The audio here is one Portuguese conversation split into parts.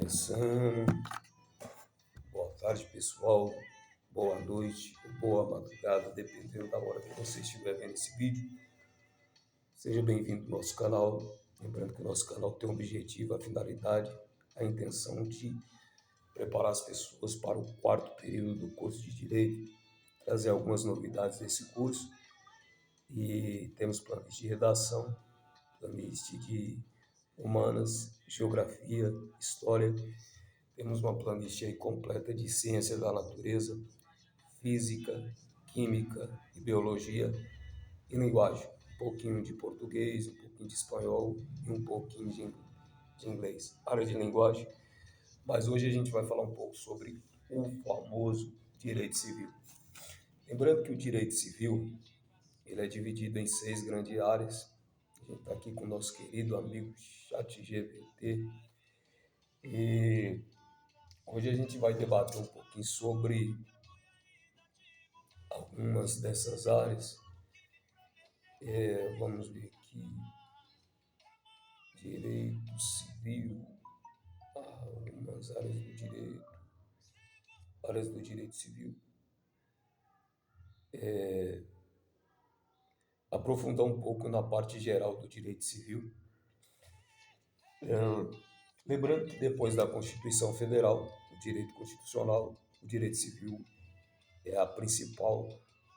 Começando. Boa tarde, pessoal. Boa noite ou boa madrugada, dependendo da hora que você estiver vendo esse vídeo. Seja bem-vindo ao nosso canal. Lembrando que o nosso canal tem um objetivo, a finalidade, a intenção de preparar as pessoas para o quarto período do curso de Direito, trazer algumas novidades desse curso. E temos planos de redação, planos de humanas, geografia, história. Temos uma playlist aí completa de ciências da natureza, física, química e biologia e linguagem. Um pouquinho de português, um pouquinho de espanhol e um pouquinho de inglês. Área de linguagem. Mas hoje a gente vai falar um pouco sobre o famoso direito civil. Lembrando que o direito civil ele é dividido em 6 grandes áreas. A gente está aqui com o nosso querido amigo ChatGPT. E hoje a gente vai debater um pouquinho sobre algumas dessas áreas. Vamos ver aqui. Direito civil. Algumas áreas do direito. Áreas do direito civil. Aprofundar um pouco na parte geral do direito civil. Lembrando que depois da Constituição Federal, o direito constitucional, o direito civil é a principal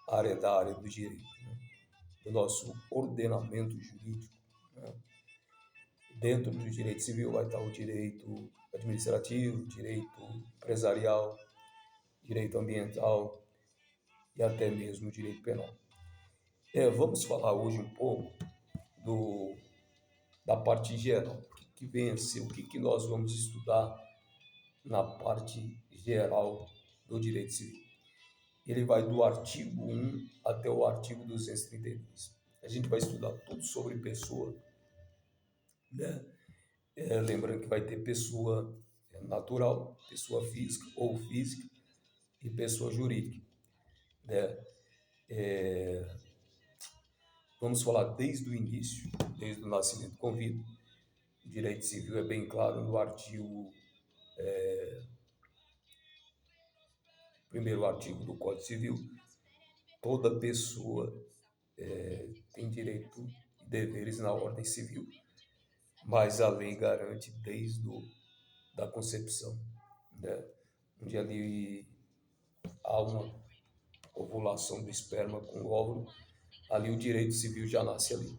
área da área do direito, né? Do nosso ordenamento jurídico, né? Dentro do direito civil vai estar o direito administrativo, direito empresarial, direito ambiental e até mesmo o direito penal. Vamos falar hoje um pouco da parte geral, o que vem a ser, o que nós vamos estudar na parte geral do direito civil. Ele vai do artigo 1 até o artigo 232. A gente vai estudar tudo sobre pessoa, né? Lembrando que vai ter pessoa natural, pessoa física ou física e pessoa jurídica, né? Vamos falar desde o início, desde o nascimento com vida. O direito civil é bem claro no primeiro artigo do Código Civil. Toda pessoa tem direito e deveres na ordem civil, mas a lei garante desde da concepção, né? Onde ali há uma ovulação do esperma com o óvulo, ali o direito civil já nasce ali.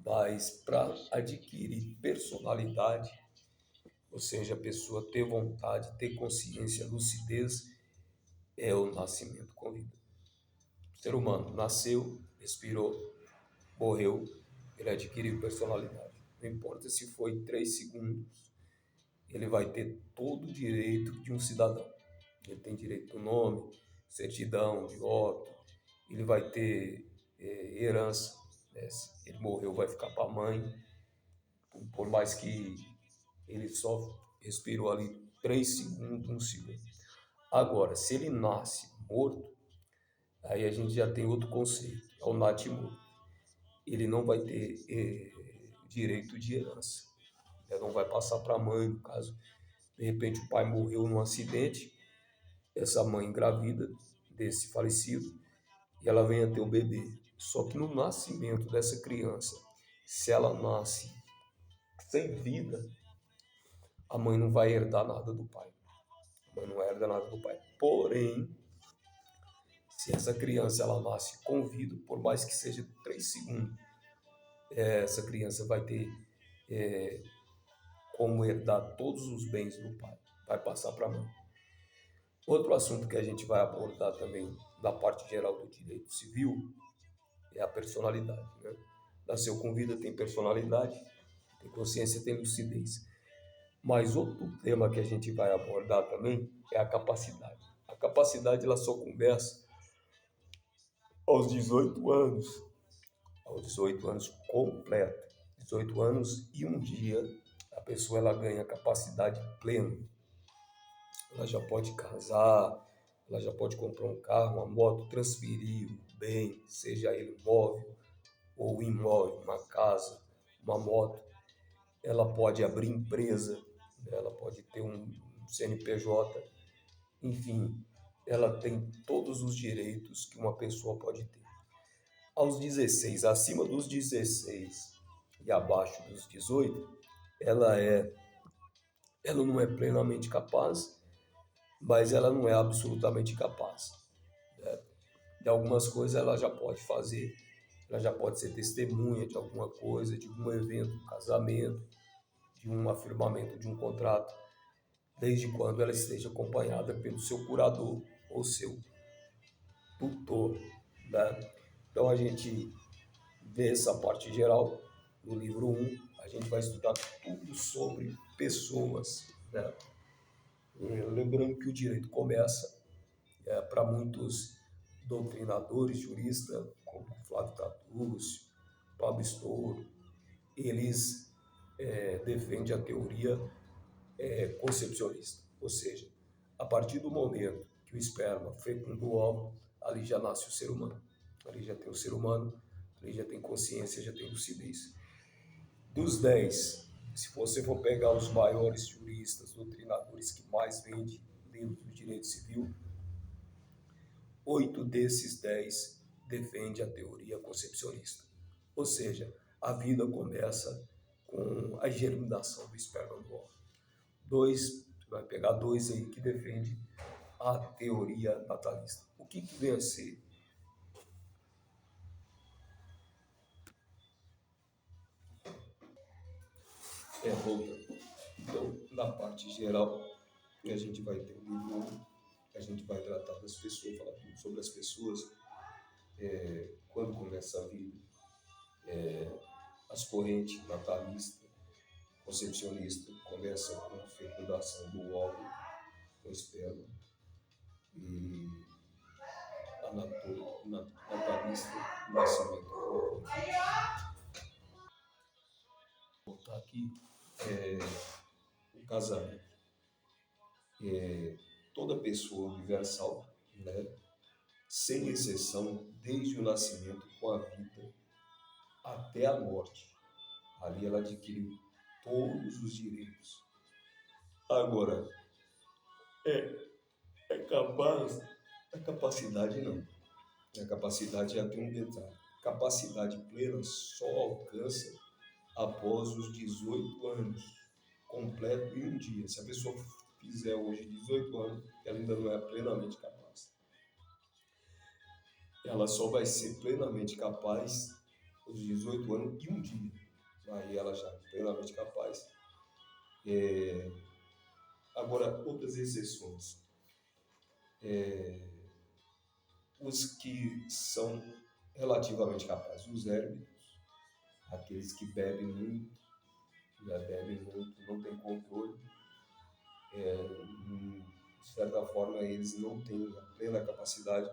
Mas para adquirir personalidade, ou seja, a pessoa ter vontade, ter consciência, lucidez, é o nascimento com vida. O ser humano nasceu, respirou, morreu, ele adquiriu personalidade. Não importa se foi 3 segundos, ele vai ter todo o direito de um cidadão. Ele tem direito do nome, certidão, de óbito, ele vai ter herança, né? Se ele morreu, vai ficar para a mãe, por mais que ele só respirou ali 3 segundos, 1 segundo. Agora, se ele nasce morto, aí a gente já tem outro conceito, é o natimorto. Ele não vai ter direito de herança, né? Não vai passar para a mãe, no caso, de repente o pai morreu num acidente, essa mãe engravida desse falecido, e ela vem a ter o bebê. Só que no nascimento dessa criança, se ela nasce sem vida, a mãe não vai herdar nada do pai. A mãe não herda nada do pai. Porém, se essa criança ela nasce com vida, por mais que seja 3 segundos, essa criança vai ter como herdar todos os bens do pai. Vai passar para a mãe. Outro assunto que a gente vai abordar também na parte geral do direito civil é a personalidade, né? Nasceu com vida, tem personalidade, tem consciência, tem lucidez. Mas outro tema que a gente vai abordar também é a capacidade. A capacidade ela só começa aos 18 anos. Aos 18 anos completo. 18 anos e um dia a pessoa ela ganha capacidade plena. Ela já pode casar, ela já pode comprar um carro, uma moto, transferir um bem, seja ele móvel ou imóvel, uma casa, uma moto. Ela pode abrir empresa, ela pode ter um CNPJ, enfim, ela tem todos os direitos que uma pessoa pode ter. Aos 16, acima dos 16 e abaixo dos 18, ela é, ela não é plenamente capaz, mas ela não é absolutamente capaz. De algumas coisas ela já pode fazer, ela já pode ser testemunha de alguma coisa, de um evento, um casamento, de um afirmamento de um contrato, desde quando ela esteja acompanhada pelo seu curador ou seu tutor, né? Então a gente vê essa parte geral no livro 1, a gente vai estudar tudo sobre pessoas, né? Lembrando que o direito começa, para muitos doutrinadores, juristas, como Flávio Tatúcio, Pablo Stouro, eles defendem a teoria concepcionista, ou seja, a partir do momento que o esperma fecunda o óvulo, ali já nasce o ser humano, ali já tem o ser humano, ali já tem consciência, já tem lucidez. Dos 10, se você for pegar os maiores juristas, doutrinadores que mais vendem livros do direito civil, 8 desses 10 defendem a teoria concepcionista. Ou seja, a vida começa com a germinação do esperma no óvulo. 2, vai pegar 2 aí que defende a teoria natalista. O que vem a ser? Voltando. Então, na parte geral, a gente vai ter um livro, a gente vai tratar das pessoas, falar tudo sobre as pessoas, quando começa a vida, as correntes natalistas, concepcionista, começa com a fecundação do óvulo, do esperma, e a natalista, o nascimento do óvulo. Vou botar aqui o casamento. Toda pessoa universal, né, sem exceção, desde o nascimento com a vida até a morte, ali ela adquiriu todos os direitos. Agora, é capaz, a capacidade não. A capacidade já tem um detalhe. Capacidade plena só alcança após os 18 anos, completo em um dia. Se a pessoa fizer hoje 18 anos, ela ainda não é plenamente capaz. Ela só vai ser plenamente capaz aos 18 anos e um dia. Aí ela já é plenamente capaz. Agora, outras exceções. Os que são relativamente capazes, os hérbitos, aqueles que bebem muito, já bebem muito, não têm controle, de certa forma eles não têm a plena capacidade,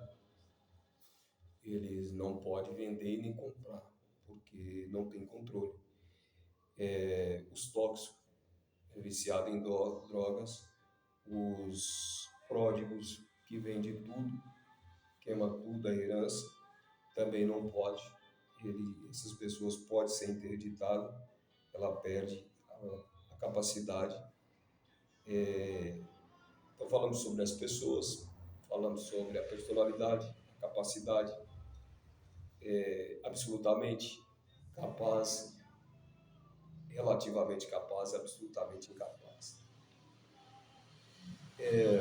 eles não podem vender e nem comprar, porque não tem controle. Os tóxicos, viciados em drogas, os pródigos que vendem tudo, queima tudo, a herança, também não pode. Essas pessoas podem ser interditadas, ela perde a capacidade. Então falamos sobre as pessoas, falamos sobre a personalidade, a capacidade, absolutamente capaz, relativamente capaz, absolutamente incapaz.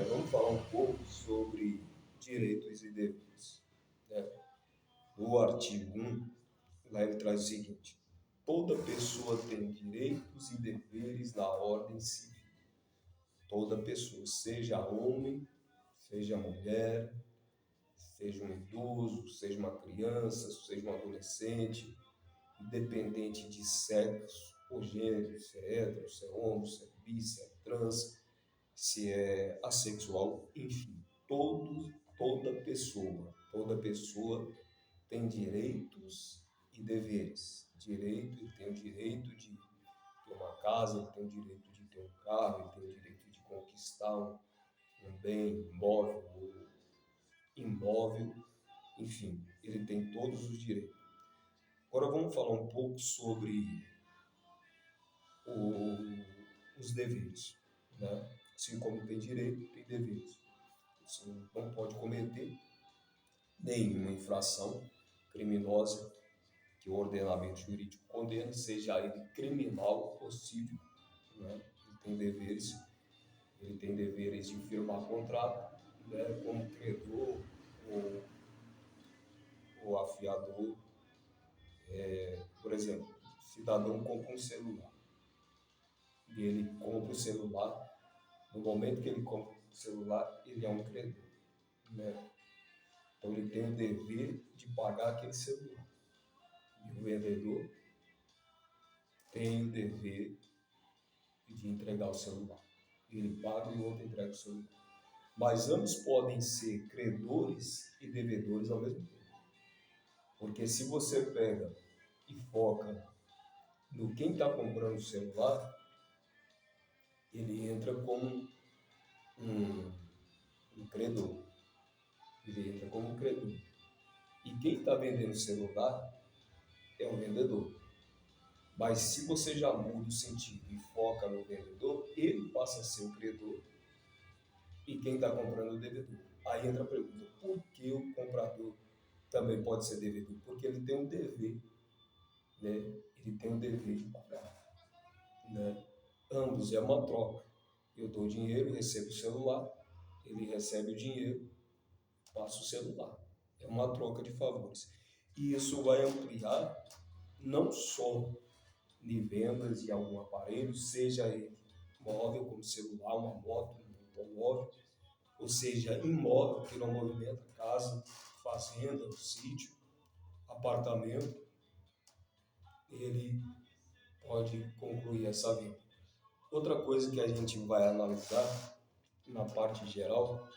Vamos falar um pouco sobre direitos e deveres, né? No artigo 1, lá ele traz o seguinte: toda pessoa tem direitos e deveres na ordem civil. Toda pessoa, seja homem, seja mulher, seja um idoso, seja uma criança, seja um adolescente, independente de sexo ou gênero, se é hétero, se é homo, se é bi, se é trans, se é assexual, enfim, toda pessoa tem direitos e deveres. Ele tem o direito de ter uma casa, ele tem o direito de ter um carro, ele tem o direito de conquistar um bem móvel ou imóvel, enfim, ele tem todos os direitos. Agora vamos falar um pouco sobre os deveres. né? Assim como tem direito, tem deveres. Você não pode cometer nenhuma infração criminosa que o ordenamento jurídico condena, seja ele criminal ou civil, né? Ele tem deveres de firmar contrato, né? Como credor ou afiador. Por exemplo, o cidadão compra um celular e ele compra o celular. No momento que ele compra o celular, ele é um credor, né? Então ele tem o dever de pagar aquele celular. E o vendedor tem o dever de entregar o celular. Ele paga e o outro entrega o celular. Mas ambos podem ser credores e devedores ao mesmo tempo. Porque se você pega e foca no quem está comprando o celular, ele entra como um credor. Ele entra como um credor. E quem está vendendo o celular é um vendedor. Mas se você já muda o sentido e foca no vendedor, ele passa a ser o credor e quem está comprando é o devedor. Aí entra a pergunta, por que o comprador também pode ser devedor? Porque ele tem um dever, né? Ele tem um dever de pagar, né? Ambos é uma troca. Eu dou dinheiro, recebo o celular, ele recebe o dinheiro, passa o celular. É uma troca de favores. E isso vai ampliar não só de vendas de algum aparelho, seja ele móvel, como celular, uma moto, um automóvel, ou seja, imóvel que não movimenta, casa, fazenda, sítio, apartamento, ele pode concluir essa venda. Outra coisa que a gente vai analisar na parte geral,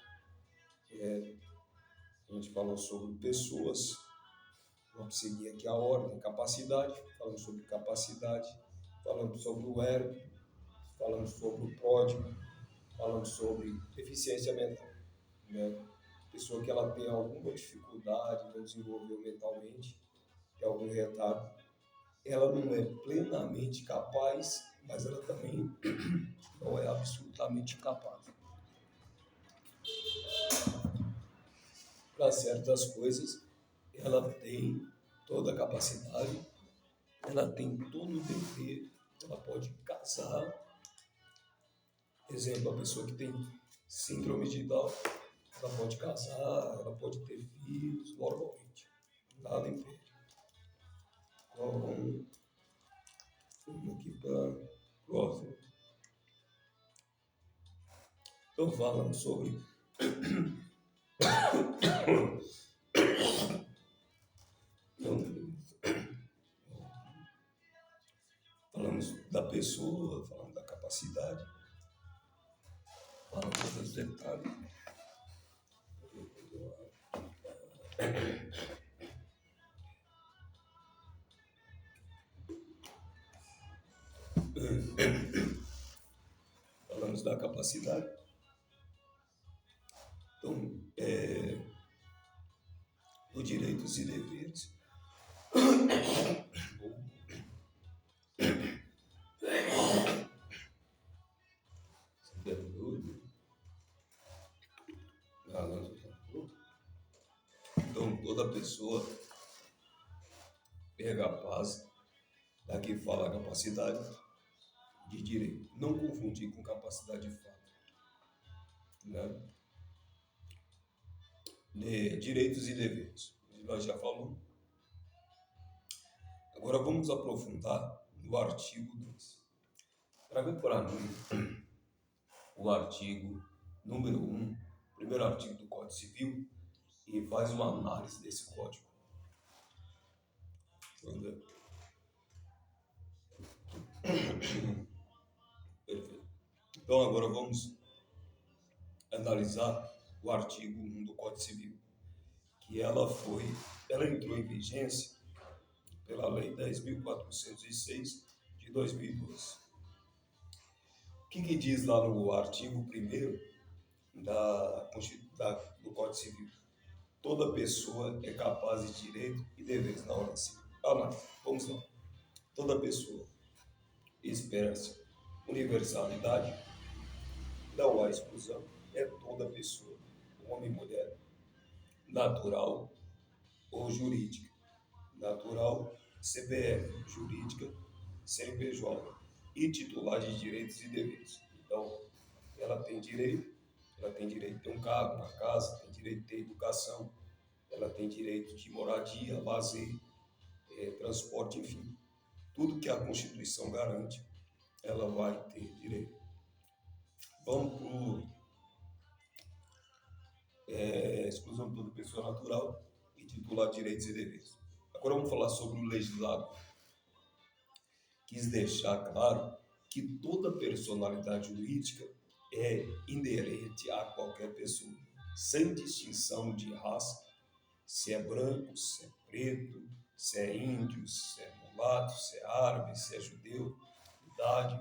a gente falou sobre pessoas, vamos seguir aqui a ordem, capacidade, falando sobre capacidade, falando sobre o ergo, falando sobre o pródigo, falando sobre eficiência mental, né? Pessoa que ela tem alguma dificuldade, não desenvolveu mentalmente, tem algum retardo, ela não é plenamente capaz, mas ela também não é absolutamente capaz. Para certas coisas, ela tem toda a capacidade, ela tem todo o dever, ela pode casar. Exemplo, a pessoa que tem síndrome de Down, ela pode casar, ela pode ter filhos normalmente, nada impede. Então, vamos aqui para o próximo. Então, falando sobre falamos da pessoa, falamos da capacidade, falamos dos detalhes. Falamos da capacidade. Então, dos direitos e deveres. Então, toda pessoa é capaz, daqui fala capacidade de direito. Não confundir com capacidade de fato, né? Direitos e deveres. Nós já falamos. Agora vamos aprofundar no artigo 2. Traga para mim o artigo número 1, primeiro artigo do Código Civil, e faz uma análise desse código. Perfeito. Então agora vamos analisar o artigo 1 do Código Civil, que ela entrou em vigência pela Lei 10.406 de 2012. O que diz lá no artigo 1º do Código Civil? Toda pessoa é capaz de direito e deveres na ordem civil. Vamos lá. Toda pessoa espera-se universalidade, Não há exclusão, é toda pessoa, homem e mulher, natural ou jurídica. Natural, CPF, jurídica, CNPJ e titular de direitos e deveres. Então, ela tem direito de ter um carro, uma casa, tem direito de ter educação, ela tem direito de moradia, lazer, transporte, enfim. Tudo que a Constituição garante, ela vai ter direito. Vamos para a exclusão de toda pessoa natural e titular de direitos e deveres. Agora vamos falar sobre o legislador. Quis deixar claro que toda personalidade jurídica é inerente a qualquer pessoa, sem distinção de raça, se é branco, se é preto, se é índio, se é mulato, se é árabe, se é judeu, idade,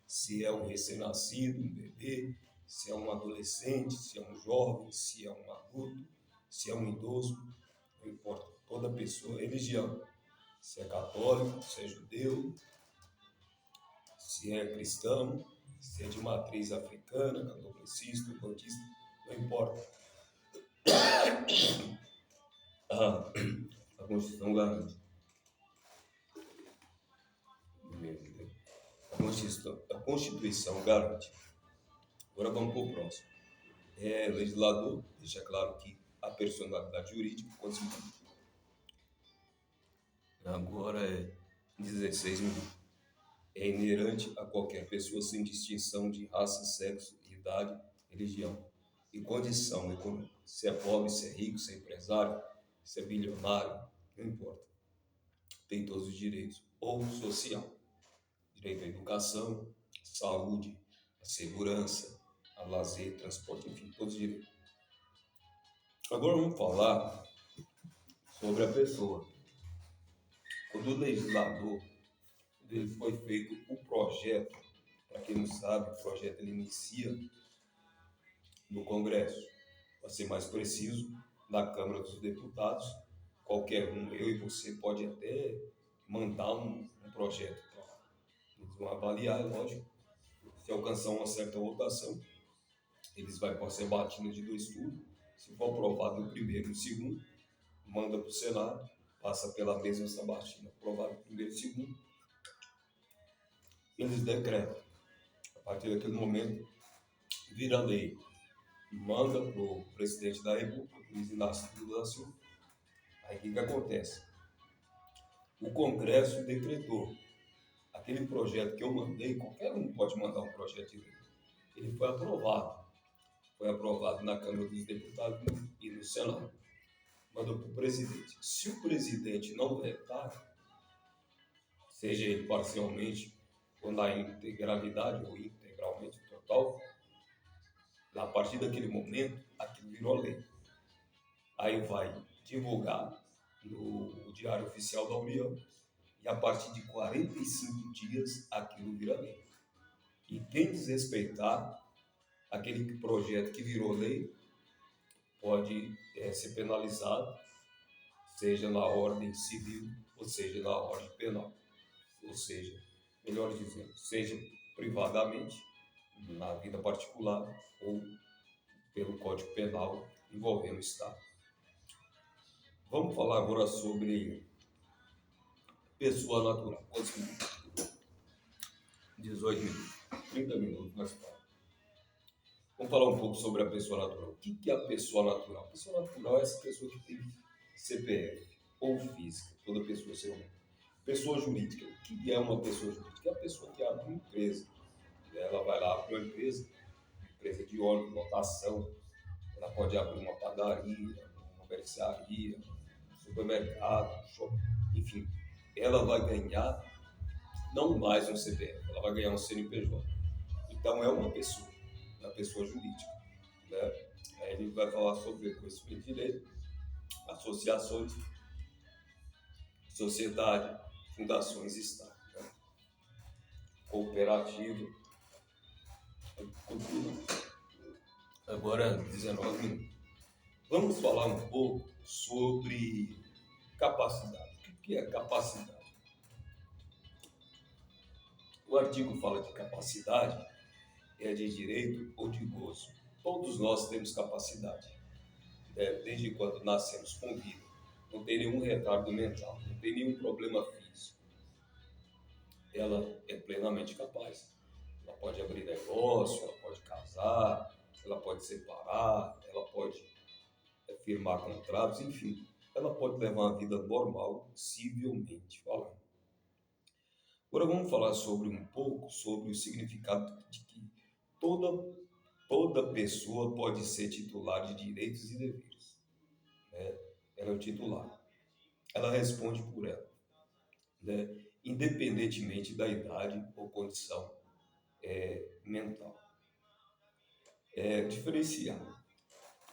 se é um recém-nascido, um bebê, se é um adolescente, se é um jovem, se é um adulto, se é um idoso, não importa, toda pessoa, religião, se é católico, se é judeu, se é cristão, se é de matriz africana, candomblessista, bandista, não importa. A Constituição garante. A Constituição garante. Agora vamos para o próximo. Legislador deixa claro que a personalidade jurídica agora é 16 minutos. É inerente a qualquer pessoa sem distinção de raça, sexo, idade, religião e condição econômica. Se é pobre, se é rico, se é empresário, se é bilionário, não importa. Tem todos os direitos. Ou social. Direito à educação, saúde, à segurança, a lazer, transporte, enfim, todos os direitos. Agora vamos falar sobre a pessoa. Quando o legislador foi feito o projeto, para quem não sabe, o projeto ele inicia no Congresso, para ser mais preciso, na Câmara dos Deputados. Qualquer um, eu e você, pode até mandar um projeto para lá. Eles vão avaliar, lógico, se alcançar uma certa votação, eles vão ser batidos de dois turnos. Se for aprovado no primeiro e no segundo, manda para o Senado, passa pela mesma sabatina, aprovado no primeiro e segundo, eles decretam. A partir daquele momento, vira lei. Manda para o presidente da República, Luiz Inácio Lula da Silva. Aí o que acontece? O Congresso decretou. Aquele projeto que eu mandei, qualquer um pode mandar um projeto de lei. Ele foi aprovado. Foi aprovado na Câmara dos Deputados e no Senado. Mandou para o presidente. Se o presidente não vetar, seja ele parcialmente ou na integralidade ou integralmente total, a partir daquele momento, aquilo virou lei. Aí vai divulgar no Diário Oficial da União e a partir de 45 dias aquilo vira lei. E quem desrespeitar aquele projeto que virou lei pode ser penalizado, seja na ordem civil ou seja na ordem penal. Ou seja, melhor dizendo, seja privadamente, na vida particular ou pelo Código Penal envolvendo o Estado. Vamos falar agora sobre pessoa natural. Quantos minutos? 18 minutos. 30 minutos mais tarde. Vamos falar um pouco sobre a pessoa natural. O que é a pessoa natural? A pessoa natural é essa pessoa que tem CPF ou física. Toda pessoa ser humana. Pessoa jurídica. O que é uma pessoa jurídica? É a pessoa que abre uma empresa. Ela vai lá abrir uma empresa de óleo, lotação. Ela pode abrir uma padaria, uma mercearia, um supermercado, um shopping, enfim. Ela vai ganhar não mais um CPF, ela vai ganhar um CNPJ. Então é uma pessoa jurídica. Né? Aí ele vai falar sobre conhecimento de direito, associações, sociedade, fundações e Estado. Né? Cooperativa. Agora 19 minutos. Vamos falar um pouco sobre capacidade. O que é capacidade? O artigo fala de capacidade é de direito ou de gozo. Todos nós temos capacidade, né? Desde quando nascemos com vida. Não tem nenhum retardo mental, não tem nenhum problema físico. Ela é plenamente capaz. Ela pode abrir negócio, ela pode casar, ela pode separar, ela pode firmar contratos, enfim. Ela pode levar uma vida normal, civilmente falando. Agora vamos falar um pouco sobre o significado de que toda pessoa pode ser titular de direitos e deveres, né? Ela é o titular. Ela responde por ela, né? Independentemente da idade ou condição mental. Diferenciar.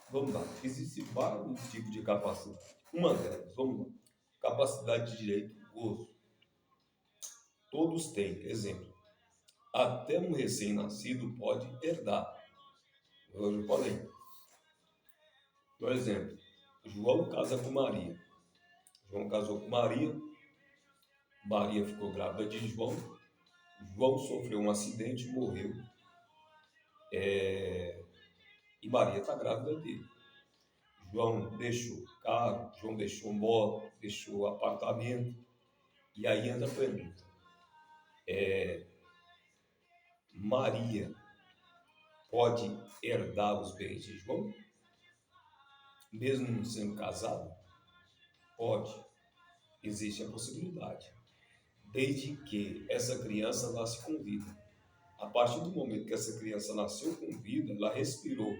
Vamos lá. Existem vários tipos de capacidade. Uma delas, vamos lá. Capacidade de direito, gozo. Todos têm. Exemplo. Até um recém-nascido pode herdar. Eu já falei. Por exemplo, João casa com Maria. João casou com Maria. Maria ficou grávida de João. João sofreu um acidente e morreu. E Maria está grávida dele. João deixou carro, João deixou moto, deixou apartamento. E aí anda a pergunta. Maria pode herdar os bens de João? Mesmo não sendo casado? Pode. Existe a possibilidade. Desde que essa criança nasce com vida. A partir do momento que essa criança nasceu com vida, ela respirou.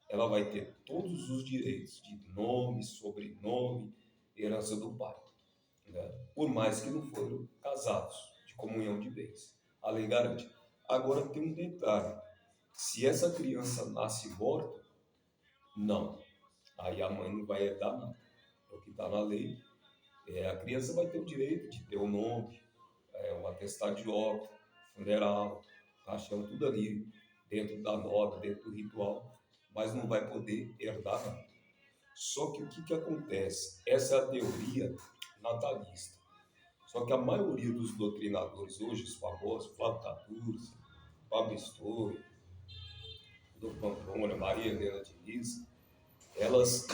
Ela vai ter todos os direitos de nome, sobrenome, herança do pai, né? Por mais que não foram casados, de comunhão de bens. A lei garante. Agora tem um detalhe. Se essa criança nasce morta, não. Aí a mãe não vai herdar nada. É o que está na lei. A criança vai ter o direito de ter o nome, um atestado de óbito, funeral, caixão, tudo ali, dentro da norma, dentro do ritual, mas não vai poder herdar nada. Só que o que acontece? Essa é a teoria natalista. Só que a maioria dos doutrinadores hoje, os famosos, Flávio Tadurzi, Pablo Stoy, Dr. Pampona, Maria Helena Diniz, elas,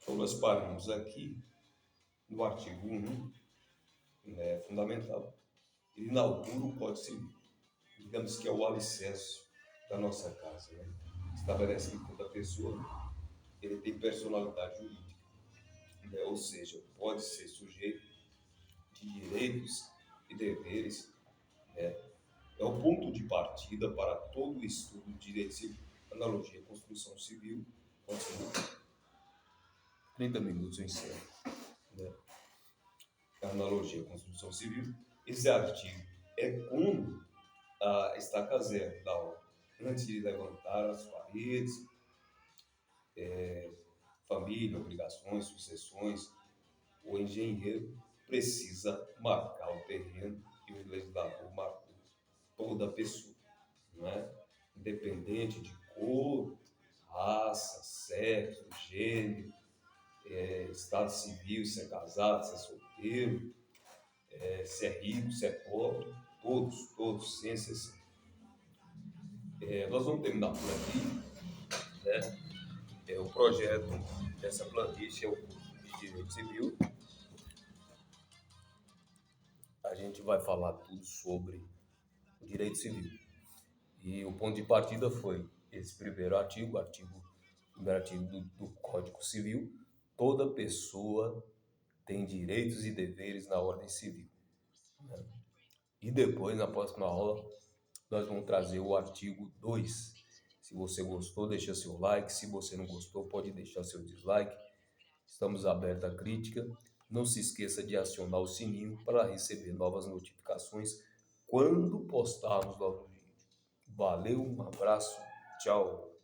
nós paramos aqui no artigo 1, né, fundamental. Ele inaugura o Código Civil, digamos que é o alicerce da nossa casa, né? Estabelece que toda pessoa ele tem personalidade jurídica, né? Ou seja, pode ser sujeito de direitos e deveres, né? É o ponto de partida para todo o estudo de direito civil. Analogia, Constituição Civil, continua. 30 minutos eu encerro, né? Analogia, Constituição Civil. Esse artigo é como a estaca zero da obra. Antes de levantar as paredes, família, obrigações, sucessões, o engenheiro precisa marcar o terreno e o legislador marcou toda a pessoa, não é? Independente de cor, raça, sexo, gênero, estado civil, se é casado, se é solteiro, se é rico, se é pobre, todos, sem exceção. Nós vamos terminar por aqui, né? O projeto dessa playlist é o curso de Direito Civil. A gente vai falar tudo sobre o direito civil. E o ponto de partida foi esse primeiro artigo, primeiro artigo do Código Civil. Toda pessoa tem direitos e deveres na ordem civil, né? E depois, na próxima aula, nós vamos trazer o artigo 2. Se você gostou, deixa seu like. Se você não gostou, pode deixar seu dislike. Estamos abertos à crítica. Não se esqueça de acionar o sininho para receber novas notificações quando postarmos novos vídeos. Valeu, um abraço, tchau.